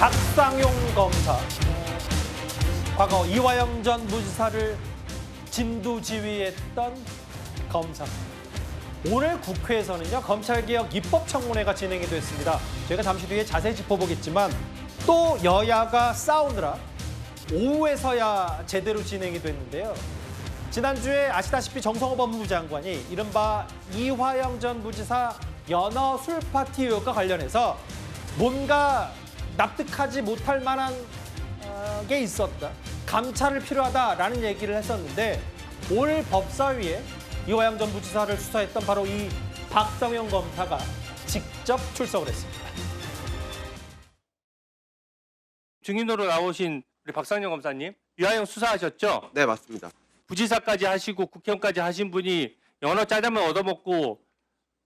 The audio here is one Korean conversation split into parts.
박상용 검사, 과거 이화영 전 무지사를 진두지휘했던 검사. 오늘 국회에서는요, 검찰개혁 입법청문회가 진행이 됐습니다. 저희가 잠시 뒤에 자세히 짚어보겠지만 또 여야가 싸우느라 오후에서야 제대로 진행이 됐는데요. 지난주에 아시다시피 정성호 법무부 장관이 이른바 이화영 전 무지사 연어 술 파티 의혹과 관련해서 뭔가 납득하지 못할 만한 게 있었다. 감찰을 필요하다라는 얘기를 했었는데 오늘 법사위에 이화영 전 부지사를 수사했던 바로 이 박상용 검사가 직접 출석을 했습니다. 증인으로 나오신 우리 박상용 검사님, 이화영 수사하셨죠? 네, 맞습니다. 부지사까지 하시고 국회의원까지 하신 분이 연어 짜장면 얻어먹고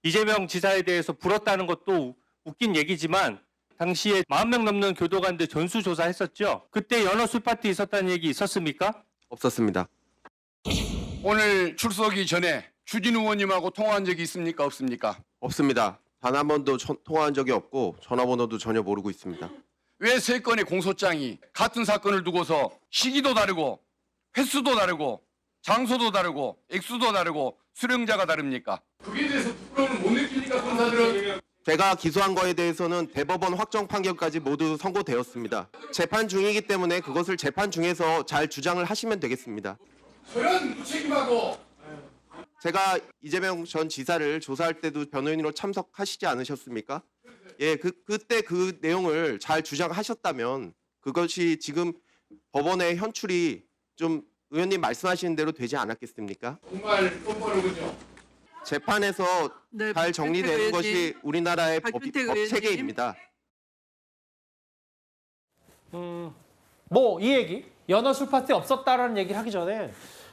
이재명 지사에 대해서 불었다는 것도 웃긴 얘기지만 당시에 40명 넘는 교도관들 전수조사했었죠? 그때 연어 술파티 있었다는 얘기 있었습니까? 없었습니다. 오늘 출석이 전에 추진우 의원님하고 통화한 적이 있습니까? 없습니까? 없습니다. 단 한 번도 통화한 적이 없고 전화번호도 전혀 모르고 있습니다. 왜 세 건의 공소장이 같은 사건을 두고서 시기도 다르고 횟수도 다르고 장소도 다르고 액수도 다르고 수령자가 다릅니까? 그게 대해서 부끄러움을 못 느끼니까 검사들은 제가 기소한 거에 대해서는 대법원 확정 판결까지 모두 선고되었습니다. 재판 중이기 때문에 그것을 재판 중에서 잘 주장을 하시면 되겠습니다. 저런 무책임하고 제가 이재명 전 지사를 조사할 때도 변호인으로 참석하시지 않으셨습니까? 예, 그때 그 내용을 잘 주장하셨다면 그것이 지금 법원의 현출이 좀 의원님 말씀하시는 대로 되지 않았겠습니까? 정말 뻔뻔하군요. 재판에서 네, 잘 정리되는 박균택 것이 의원님. 우리나라의 법 박균택 의원님. 체계입니다. 뭐 이 얘기, 연어 술 파티 없었다라는 얘기를 하기 전에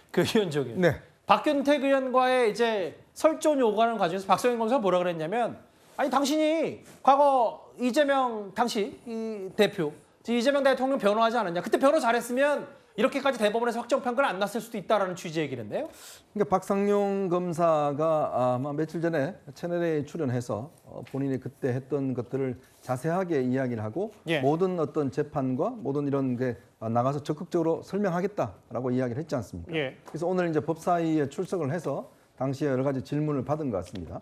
그 위원적인 박균택 의원과의 이제 설전 요구하는 과정에서 박상용 검사가 뭐라 그랬냐면, 아니 당신이 과거 이재명 당시 이 대표, 이재명 대통령 변호하지 않았냐? 그때 변호 잘했으면 이렇게까지 대법원에서 확정 판결 안 났을 수도 있다라는 취지의 얘기인데요. 그러니까 박상용 검사가 아마 며칠 전에 채널에 출연해서 본인이 그때 했던 것들을 자세하게 이야기를 하고 예. 모든 어떤 재판과 모든 이런 게 나가서 적극적으로 설명하겠다라고 이야기를 했지 않습니까? 예. 그래서 오늘 이제 법사위에 출석을 해서 당시에 여러 가지 질문을 받은 것 같습니다.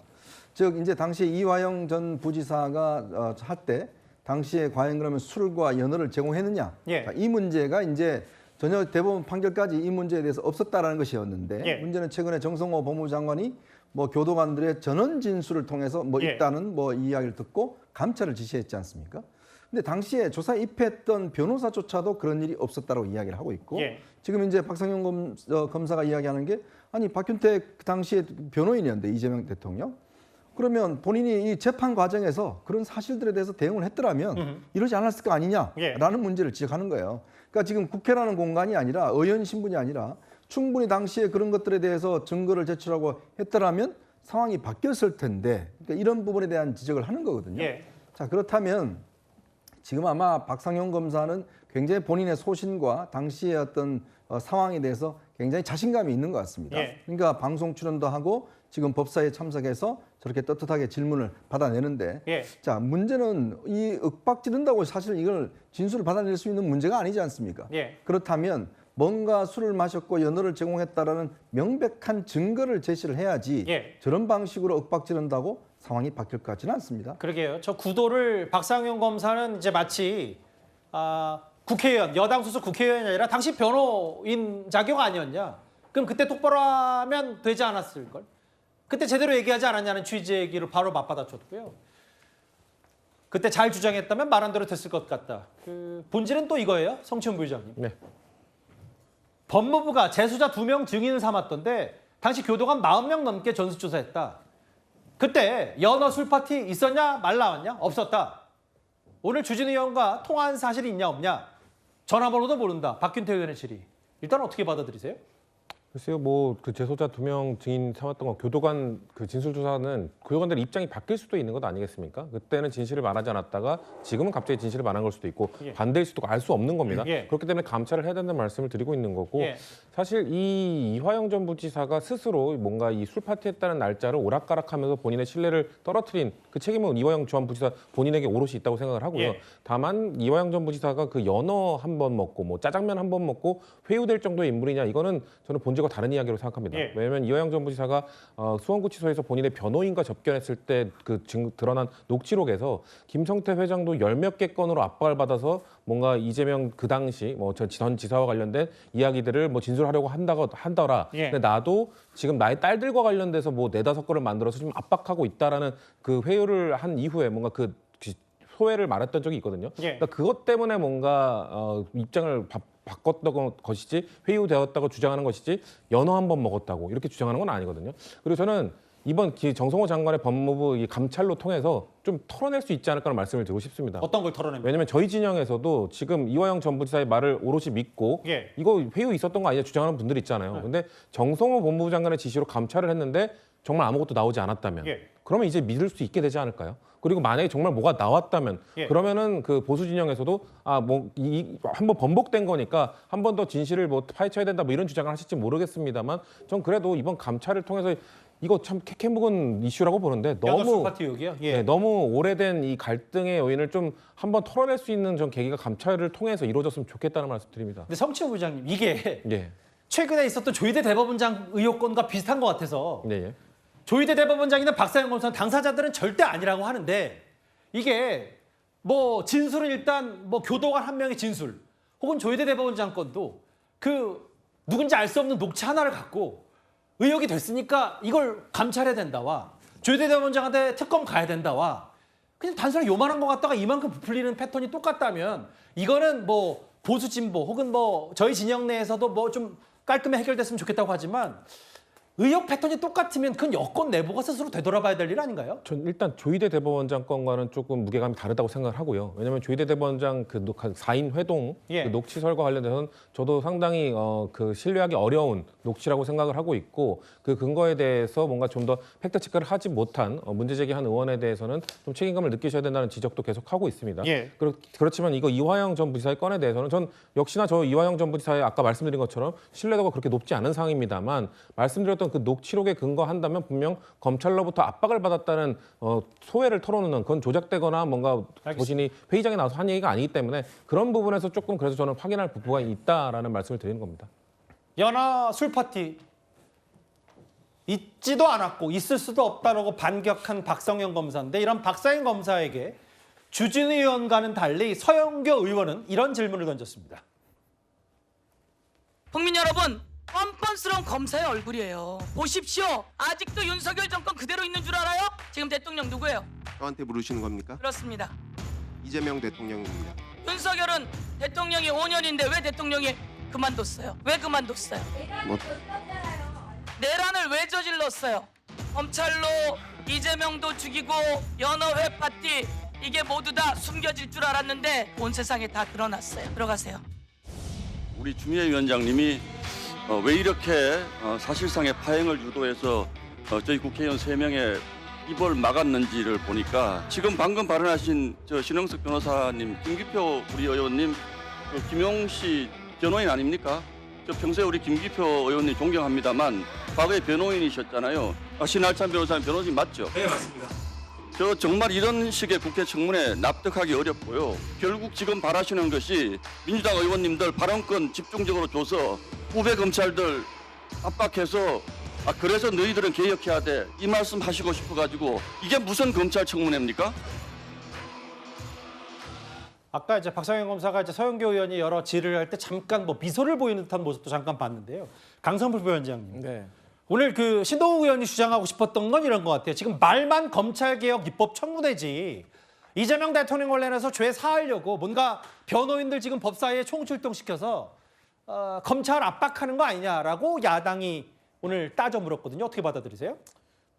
즉 이제 당시에 이화영 전 부지사가 할 때 당시에 과연 그러면 술과 연어를 제공했느냐? 예. 이 문제가 이제 전혀 대법원 판결까지 이 문제에 대해서 없었다라는 것이었는데 예. 문제는 최근에 정성호 법무부 장관이 뭐 교도관들의 전원 진술을 통해서 뭐 예. 있다는 뭐 이야기를 듣고 감찰을 지시했지 않습니까? 근데 당시에 조사에 입회했던 변호사조차도 그런 일이 없었다고 이야기를 하고 있고 예. 지금 이제 박상용 검사가 이야기하는 게 아니 박균택 그 당시에 변호인이었는데 이재명 대통령 그러면 본인이 이 재판 과정에서 그런 사실들에 대해서 대응을 했더라면 이러지 않았을 거 아니냐라는 예. 문제를 지적하는 거예요. 그러니까 지금 국회라는 공간이 아니라 의원 신분이 아니라 충분히 당시에 그런 것들에 대해서 증거를 제출하고 했더라면 상황이 바뀌었을 텐데 그러니까 이런 부분에 대한 지적을 하는 거거든요. 예. 자 그렇다면 지금 아마 박상용 검사는 굉장히 본인의 소신과 당시의 어떤 상황에 대해서 굉장히 자신감이 있는 것 같습니다. 예. 그러니까 방송 출연도 하고 지금 법사에 참석해서 저렇게 떳떳하게 질문을 받아내는데 예. 자 문제는 이 윽박지른다고 사실 이걸 진술을 받아낼 수 있는 문제가 아니지 않습니까? 예. 그렇다면 뭔가 술을 마셨고 연어를 제공했다라는 명백한 증거를 제시를 해야지 예. 저런 방식으로 윽박지른다고 상황이 바뀔 것 같지는 않습니다. 그러게요. 저 구도를 박상용 검사는 이제 마치 국회의원, 여당 소속 국회의원이 아니라 당시 변호인 자격 아니었냐? 그럼 그때 똑바로 하면 되지 않았을 걸? 그때 제대로 얘기하지 않았냐는 취지의 얘기를 바로 맞받아쳤고요. 그때 잘 주장했다면 말한 대로 됐을 것 같다. 그 본질은 또 이거예요, 성치훈 부의장님. 네. 법무부가 재수자 2명 증인을 삼았던데 당시 교도관 40명 넘게 전수조사했다. 그때 연어 술파티 있었냐 말 나왔냐? 없었다. 오늘 주진우 의원과 통화한 사실이 있냐 없냐? 전화번호도 모른다. 박균택 의원의 질의. 일단 어떻게 받아들이세요? 글쎄요, 뭐 그 재소자 2명 증인 삼았던 거 교도관 그 진술 조사는 교도관들 입장이 바뀔 수도 있는 것 아니겠습니까? 그때는 진실을 말하지 않았다가 지금은 갑자기 진실을 말한 걸 수도 있고 예. 반대일 수도 있고 알 수 없는 겁니다. 예. 그렇기 때문에 감찰을 해야 된다는 말씀을 드리고 있는 거고 예. 사실 이 이화영 전 부지사가 스스로 뭔가 이 술 파티했다는 날짜를 오락가락하면서 본인의 신뢰를 떨어뜨린 그 책임은 이화영 전 부지사 본인에게 오롯이 있다고 생각을 하고요. 예. 다만 이화영 전 부지사가 그 연어 한 번 먹고 뭐 짜장면 한 번 먹고 회유될 정도의 인물이냐 이거는 저는 본질과 다른 이야기로 생각합니다. 예. 왜냐하면 이화영 전 부지사가 수원구치소에서 본인의 변호인과 접견했을 때 그 드러난 녹취록에서 김성태 회장도 열 몇 개 건으로 압박을 받아서 뭔가 이재명 그 당시 뭐 전 지사와 관련된 이야기들을 뭐 진술하려고 한다더라. 예. 근데 나도 지금 나의 딸들과 관련돼서 뭐 4-5건을 만들어서 지금 압박하고 있다라는 그 회유를 한 이후에 뭔가 그 소회를 말했던 적이 있거든요. 예. 그러니까 그것 때문에 뭔가 입장을 바꿨던 것이지 회유되었다고 주장하는 것이지 연어 한 번 먹었다고 이렇게 주장하는 건 아니거든요. 그리고 저는 이번 정성호 장관의 법무부 이 감찰로 통해서 좀 털어낼 수 있지 않을까라는 말씀을 드리고 싶습니다. 어떤 걸 털어냅니까? 왜냐하면 저희 진영에서도 지금 이화영 전 부지사의 말을 오롯이 믿고 예. 이거 회유 있었던 거 아니냐 주장하는 분들 있잖아요. 근데 정성호 법무부 장관의 지시로 감찰을 했는데 정말 아무것도 나오지 않았다면 예. 그러면 이제 믿을 수 있게 되지 않을까요? 그리고 만약에 정말 뭐가 나왔다면 예. 그러면은 그 보수 진영에서도 한번 번복된 거니까 한 번 더 진실을 뭐 파헤쳐야 된다 뭐 이런 주장을 하실지 모르겠습니다만 전 그래도 이번 감찰을 통해서 이거 참 캐캐묵은 이슈라고 보는데 연어 술 너무 파티 의혹이요? 예. 네, 너무 오래된 이 갈등의 요인을 좀 한번 털어낼 수 있는 전 계기가 감찰을 통해서 이루어졌으면 좋겠다는 말씀드립니다. 근데 성치호 부장님 이게 예, 최근에 있었던 조희대 대법원장 의혹건과 비슷한 것 같아서 네, 예. 조희대 대법원장이나 박사영 검사는 당사자들은 절대 아니라고 하는데 이게 뭐 진술은 일단 뭐 교도관 한 명의 진술 혹은 조희대 대법원장 건도 그 누군지 알 수 없는 녹취 하나를 갖고 의혹이 됐으니까 이걸 감찰해야 된다와 조희대 대법원장한테 특검 가야 된다와 그냥 단순히 요만한 것 같다가 이만큼 부풀리는 패턴이 똑같다면 이거는 뭐 보수 진보 혹은 뭐 저희 진영 내에서도 뭐 좀 깔끔히 해결됐으면 좋겠다고 하지만 의혹 패턴이 똑같으면 그건 여권 내부가 스스로 되돌아봐야 될 일 아닌가요? 전 일단 조희대 대법원장 건과는 조금 무게감이 다르다고 생각을 하고요. 왜냐하면 조희대 대법원장 그 4인 회동 예. 그 녹취설과 관련돼서는 저도 상당히 그 신뢰하기 어려운 녹취라고 생각을 하고 있고 그 근거에 대해서 뭔가 좀 더 팩트 체크를 하지 못한 문제 제기한 의원에 대해서는 좀 책임감을 느끼셔야 된다는 지적도 계속 하고 있습니다. 예. 그렇지만 이거 이화영 전 부지사의 건에 대해서는 전 역시나 저 이화영 전 부지사의 아까 말씀드린 것처럼 신뢰도가 그렇게 높지 않은 상황입니다만 말씀드렸던 그 녹취록에 근거한다면 분명 검찰로부터 압박을 받았다는 소회를 털어놓는 그건 조작되거나 뭔가 자신이 회의장에 나와서 한 얘기가 아니기 때문에 그런 부분에서 조금 그래서 저는 확인할 부분가 있다라는 말씀을 드리는 겁니다. 연하 술 파티 있지도 않았고 있을 수도 없다라고 반격한 박성현 검사인데 이런 박성현 검사에게 주진우 의원과는 달리 서영교 의원은 이런 질문을 던졌습니다. 국민 여러분, 뻔뻔스러운 검사의 얼굴이에요. 보십시오. 아직도 윤석열 정권 그대로 있는 줄 알아요? 지금 대통령 누구예요? 저한테 물으시는 겁니까? 그렇습니다. 이재명 대통령입니다. 윤석열은 대통령이 5년인데 왜 대통령이 그만뒀어요? 왜 그만뒀어요? 뭐 내란을 왜 저질렀어요? 검찰로 이재명도 죽이고 연어회 파티 이게 모두 다 숨겨질 줄 알았는데 온 세상에 다 드러났어요. 들어가세요. 우리 주미애 위원장님이 왜 이렇게 사실상의 파행을 유도해서 저희 국회의원 3명의 입을 막았는지를 보니까 지금 방금 발언하신 저 신영석 변호사님, 김기표 우리 의원님, 김용 씨 변호인 아닙니까? 저 평소에 우리 김기표 의원님 존경합니다만 과거에 변호인이셨잖아요. 신할찬 변호사님 변호인 맞죠? 네, 맞습니다. 저 정말 이런 식의 국회 청문회 납득하기 어렵고요. 결국 지금 바라시는 것이 민주당 의원님들 발언권 집중적으로 줘서 후배 검찰들 압박해서 그래서 너희들은 개혁해야 돼. 이 말씀 하시고 싶어가지고 이게 무슨 검찰 청문회입니까? 아까 이제 박성현 검사가 이제 서영교 의원이 여러 질의를 할 때 잠깐 뭐 미소를 보이는 듯한 모습도 잠깐 봤는데요. 강성필 부위원장님. 네. 오늘 그 신동욱 의원이 주장하고 싶었던 건 이런 것 같아요. 지금 말만 검찰개혁 입법 청문회지 이재명 대통령 관련해서 죄 사하려고 뭔가 변호인들 지금 법사위에 총출동시켜서 검찰 압박하는 거 아니냐라고 야당이 오늘 따져 물었거든요. 어떻게 받아들이세요?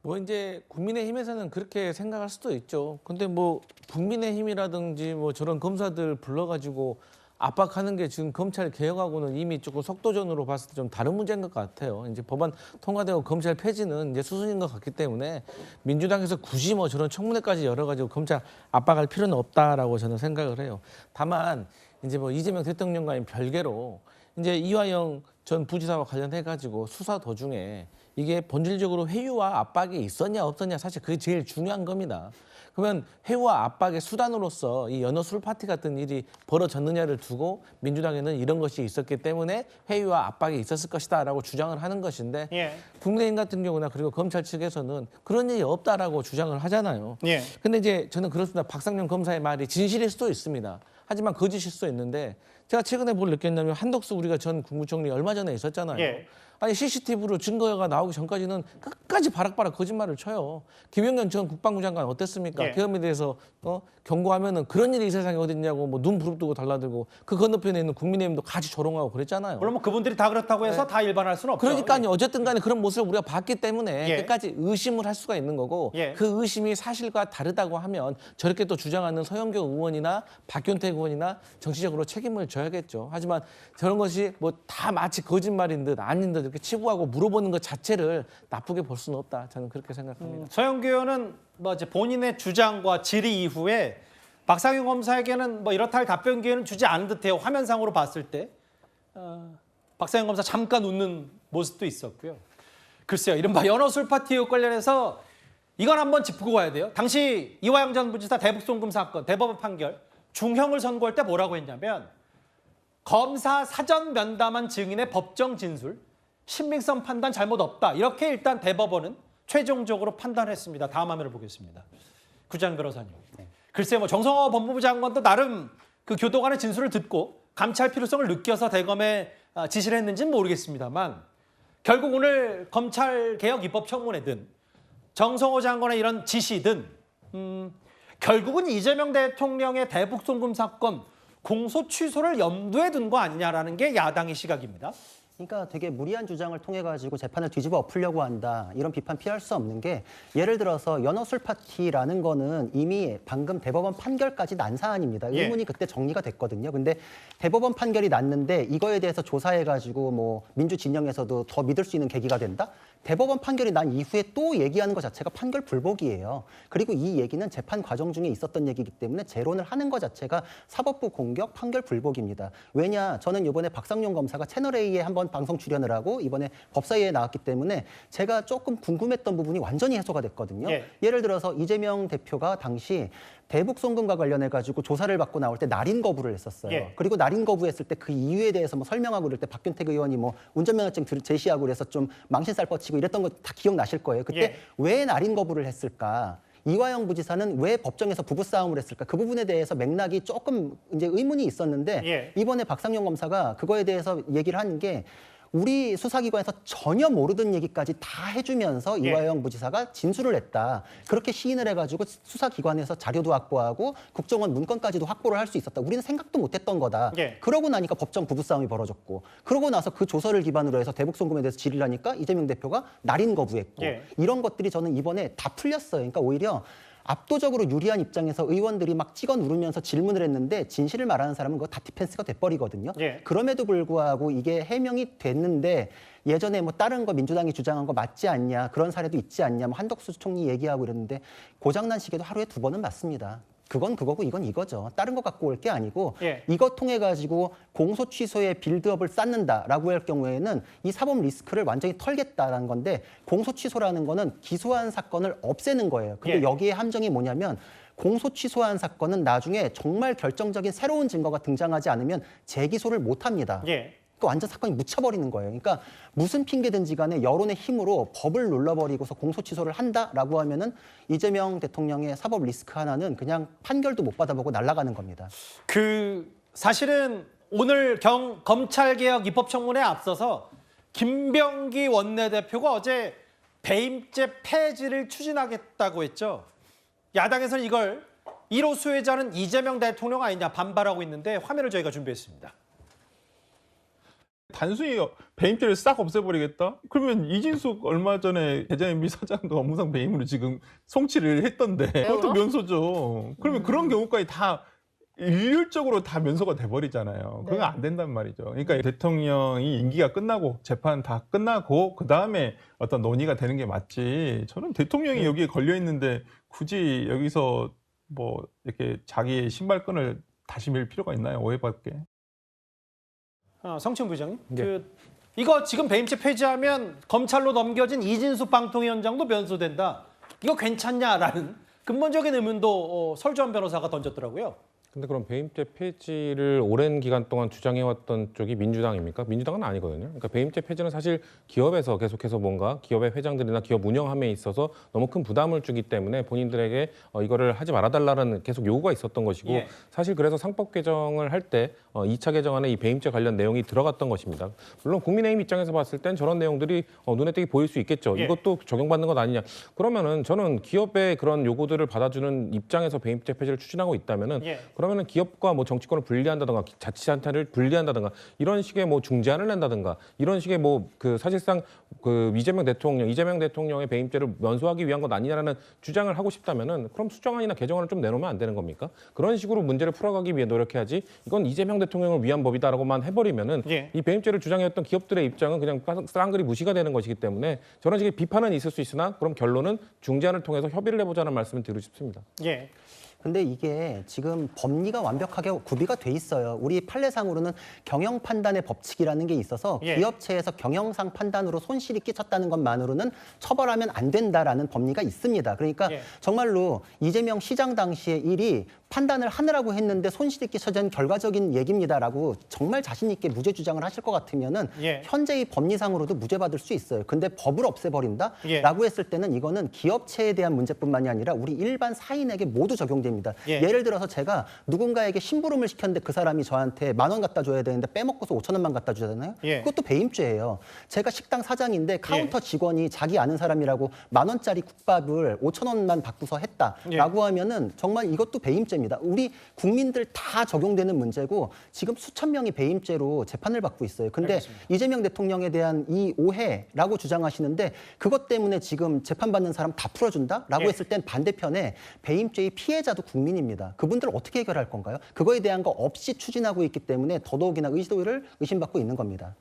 뭐 이제 국민의힘에서는 그렇게 생각할 수도 있죠. 근데 뭐 국민의힘이라든지 뭐 저런 검사들 불러가지고 압박하는 게 지금 검찰 개혁하고는 이미 조금 속도전으로 봤을 때 좀 다른 문제인 것 같아요. 이제 법안 통과되고 검찰 폐지는 이제 수순인 것 같기 때문에 민주당에서 굳이 뭐 저런 청문회까지 열어가지고 검찰 압박할 필요는 없다라고 저는 생각을 해요. 다만 이제 뭐 이재명 대통령과는 별개로 이제 이화영 전 부지사와 관련해가지고 수사 도중에 이게 본질적으로 회유와 압박이 있었냐 없었냐 사실 그게 제일 중요한 겁니다. 그러면 회유와 압박의 수단으로서 이 연어 술 파티 같은 일이 벌어졌느냐를 두고 민주당에는 이런 것이 있었기 때문에 회유와 압박이 있었을 것이다라고 주장을 하는 것인데 예. 국민의힘 같은 경우나 그리고 검찰 측에서는 그런 일이 없다라고 주장을 하잖아요. 예. 근데 이제 저는 그렇습니다. 박상용 검사의 말이 진실일 수도 있습니다. 하지만 거짓일 수도 있는데 제가 최근에 뭘 느꼈냐면 한덕수 우리가 전 국무총리 얼마 전에 있었잖아요. 예. 아니 CCTV로 증거가 나오기 전까지는 끝까지 바락바락 거짓말을 쳐요. 김영현 전 국방부 장관 어땠습니까? 예. 계엄에 대해서 경고하면은 그런 일이 이 세상에 어디 있냐고 뭐 눈 부릅뜨고 달라들고 그 건너편에 있는 국민의힘도 같이 조롱하고 그랬잖아요. 물론 뭐 그분들이 다 그렇다고 해서 다 일반할 수는 없죠. 그러니까요. 어쨌든 간에 그런 모습을 우리가 봤기 때문에 예. 끝까지 의심을 할 수가 있는 거고 예. 그 의심이 사실과 다르다고 하면 저렇게 또 주장하는 서영교 의원이나 박균택 의원이나 정치적으로 책임을 져야겠죠. 하지만 저런 것이 뭐 다 마치 거짓말인 듯 아닌 듯 이렇게 치부하고 물어보는 것 자체를 나쁘게 볼 수는 없다. 저는 그렇게 생각합니다. 서영교 의원은 뭐 이제 본인의 주장과 질의 이후에 박상용 검사에게는 뭐 이렇다 할 답변 기회는 주지 않은 듯해요. 화면상으로 봤을 때 박상용 검사 잠깐 웃는 모습도 있었고요. 글쎄요, 이른바 연어술 파티 의혹 관련해서 이건 한번 짚고 가야 돼요. 당시 이화영 전 부지사 대북송금 사건 대법원 판결 중형을 선고할 때 뭐라고 했냐면 검사 사전 면담한 증인의 법정 진술, 신빙성 판단 잘못 없다. 이렇게 일단 대법원은 최종적으로 판단했습니다. 다음 화면을 보겠습니다. 구장 변호사님. 글쎄요, 뭐 정성호 법무부 장관도 나름 그 교도관의 진술을 듣고 감찰 필요성을 느껴서 대검에 지시를 했는지는 모르겠습니다만 결국 오늘 검찰개혁 입법청문회든 정성호 장관의 이런 지시든 결국은 이재명 대통령의 대북송금 사건 공소 취소를 염두에 둔 거 아니냐라는 게 야당의 시각입니다. 그러니까 되게 무리한 주장을 통해 가지고 재판을 뒤집어 엎으려고 한다. 이런 비판 피할 수 없는 게 예를 들어서 연어술 파티라는 거는 이미 방금 대법원 판결까지 난 사안입니다. 예. 의문이 그때 정리가 됐거든요. 근데 대법원 판결이 났는데 이거에 대해서 조사해 가지고 뭐 민주 진영에서도 더 믿을 수 있는 계기가 된다? 대법원 판결이 난 이후에 또 얘기하는 것 자체가 판결 불복이에요. 그리고 이 얘기는 재판 과정 중에 있었던 얘기이기 때문에 재론을 하는 것 자체가 사법부 공격, 판결 불복입니다. 왜냐? 저는 이번에 박상용 검사가 채널A에 한번 방송 출연을 하고 이번에 법사위에 나왔기 때문에 제가 조금 궁금했던 부분이 완전히 해소가 됐거든요. 예. 예를 들어서 이재명 대표가 당시 대북송금과 관련해가지고 조사를 받고 나올 때 날인 거부를 했었어요. 예. 그리고 날인 거부했을 때 그 이유에 대해서 뭐 설명하고 그럴 때 박균택 의원이 뭐 운전면허증 제시하고 그래서 좀 망신살 뻗치고 이랬던 거 다 기억나실 거예요. 그때 예. 왜 날인 거부를 했을까? 이화영 부지사는 왜 법정에서 부부싸움을 했을까? 그 부분에 대해서 맥락이 조금 이제 의문이 있었는데 예. 이번에 박상용 검사가 그거에 대해서 얘기를 하는 게 우리 수사기관에서 전혀 모르던 얘기까지 다 해주면서 예. 이화영 부지사가 진술을 했다. 그렇게 시인을 해가지고 수사기관에서 자료도 확보하고 국정원 문건까지도 확보를 할 수 있었다. 우리는 생각도 못했던 거다. 예. 그러고 나니까 법정 부부싸움이 벌어졌고 그러고 나서 그 조서를 기반으로 해서 대북송금에 대해서 질의를 하니까 이재명 대표가 날인 거부했고 예. 이런 것들이 저는 이번에 다 풀렸어요. 그러니까 오히려 압도적으로 유리한 입장에서 의원들이 막 찍어 누르면서 질문을 했는데 진실을 말하는 사람은 그거 다 디펜스가 돼버리거든요. 예. 그럼에도 불구하고 이게 해명이 됐는데 예전에 뭐 다른 거 민주당이 주장한 거 맞지 않냐 그런 사례도 있지 않냐 뭐 한덕수 총리 얘기하고 이랬는데 고장난 시계도 하루에 2번은 맞습니다. 그건 그거고 이건 이거죠. 다른 거 갖고 올 게 아니고 예. 이것 통해 가지고 공소 취소의 빌드업을 쌓는다라고 할 경우에는 이 사법 리스크를 완전히 털겠다라는 건데 공소 취소라는 거는 기소한 사건을 없애는 거예요. 근데 예. 여기에 함정이 뭐냐면 공소 취소한 사건은 나중에 정말 결정적인 새로운 증거가 등장하지 않으면 재기소를 못 합니다. 예. 완전 사건이 묻혀버리는 거예요. 그러니까 무슨 핑계든지 간에 여론의 힘으로 법을 눌러버리고서 공소 취소를 한다라고 하면은 이재명 대통령의 사법 리스크 하나는 그냥 판결도 못 받아보고 날아가는 겁니다. 그 사실은 오늘 검찰개혁 입법청문회에 앞서서 김병기 원내대표가 어제 배임죄 폐지를 추진하겠다고 했죠. 야당에서는 이걸 1호 수혜자는 이재명 대통령 아니냐 반발하고 있는데 화면을 저희가 준비했습니다. 단순히 배임죄를 싹 없애버리겠다? 그러면 이진숙 얼마 전에 대장MB 사장도 업무상 배임으로 지금 송치를 했던데 그것도 면소죠. 그러면 그런 경우까지 다 일률적으로 다 면소가 돼버리잖아요. 그건 안 된단 말이죠. 그러니까 대통령이 임기가 끝나고 재판 다 끝나고 그 다음에 어떤 논의가 되는 게 맞지. 저는 대통령이 여기에 걸려 있는데 굳이 여기서 뭐 이렇게 자기의 신발끈을 다시 밀 필요가 있나요? 오해받게. 성춘 부장님, 네. 이거 지금 배임죄 폐지하면 검찰로 넘겨진 이진수 방통위원장도 면소된다. 이거 괜찮냐라는 근본적인 의문도 설주환 변호사가 던졌더라고요. 근데 그럼 배임죄 폐지를 오랜 기간 동안 주장해왔던 쪽이 민주당입니까? 민주당은 아니거든요. 그러니까 배임죄 폐지는 사실 기업에서 계속해서 뭔가 기업의 회장들이나 기업 운영함에 있어서 너무 큰 부담을 주기 때문에 본인들에게 이거를 하지 말아달라는 계속 요구가 있었던 것이고 예. 사실 그래서 상법 개정을 할 때 2차 개정안에 이 배임죄 관련 내용이 들어갔던 것입니다. 물론 국민의힘 입장에서 봤을 땐 저런 내용들이 눈에 띄게 보일 수 있겠죠. 예. 이것도 적용받는 것 아니냐. 그러면은 저는 기업의 그런 요구들을 받아주는 입장에서 배임죄 폐지를 추진하고 있다면은 예. 그러면은 기업과 뭐 정치권을 분리한다든가 자치단체를 분리한다든가 이런 식의 뭐 중재안을 낸다든가 이런 식의 뭐 그 사실상 그 이재명 대통령의 배임죄를 면소하기 위한 것 아니냐라는 주장을 하고 싶다면은 그럼 수정안이나 개정안을 좀 내놓으면 안 되는 겁니까? 그런 식으로 문제를 풀어가기 위해 노력해야지 이건 이재명 대통령을 위한 법이다라고만 해버리면은 예. 이 배임죄를 주장했던 기업들의 입장은 그냥 쌍그리 무시가 되는 것이기 때문에 저런 식의 비판은 있을 수 있으나 그럼 결론은 중재안을 통해서 협의를 해보자는 말씀을 드리고 싶습니다. 예. 근데 이게 지금 법리가 완벽하게 구비가 돼 있어요. 우리 판례상으로는 경영 판단의 법칙이라는 게 있어서 예. 기업체에서 경영상 판단으로 손실이 끼쳤다는 것만으로는 처벌하면 안 된다라는 법리가 있습니다. 그러니까 예. 정말로 이재명 시장 당시의 일이 판단을 하느라고 했는데 손실이 끼쳐진 결과적인 얘기입니다라고 정말 자신 있게 무죄 주장을 하실 것 같으면은 예. 현재의 법리상으로도 무죄 받을 수 있어요. 근데 법을 없애버린다라고 예. 했을 때는 이거는 기업체에 대한 문제뿐만이 아니라 우리 일반 사인에게 모두 적용됩니다. 예. 예를 들어서 제가 누군가에게 심부름을 시켰는데 그 사람이 저한테 10,000원 갖다 줘야 되는데 빼먹고서 5,000원만 갖다 주잖아요. 예. 그것도 배임죄예요. 제가 식당 사장인데 카운터 직원이 자기 아는 사람이라고 10,000원짜리 국밥을 5,000원만 받고서 했다라고 하면은 정말 이것도 배임죄입니다. 우리 국민들 다 적용되는 문제고 지금 수천 명이 배임죄로 재판을 받고 있어요. 근데 알겠습니다. 이재명 대통령에 대한 이 오해라고 주장하시는데 그것 때문에 지금 재판받는 사람 다 풀어준다라고 예. 했을 땐 반대편에 배임죄의 피해자도 국민입니다. 그분들 어떻게 해결할 건가요? 그거에 대한 거 없이 추진하고 있기 때문에 더더욱이나 의도를 의심받고 있는 겁니다.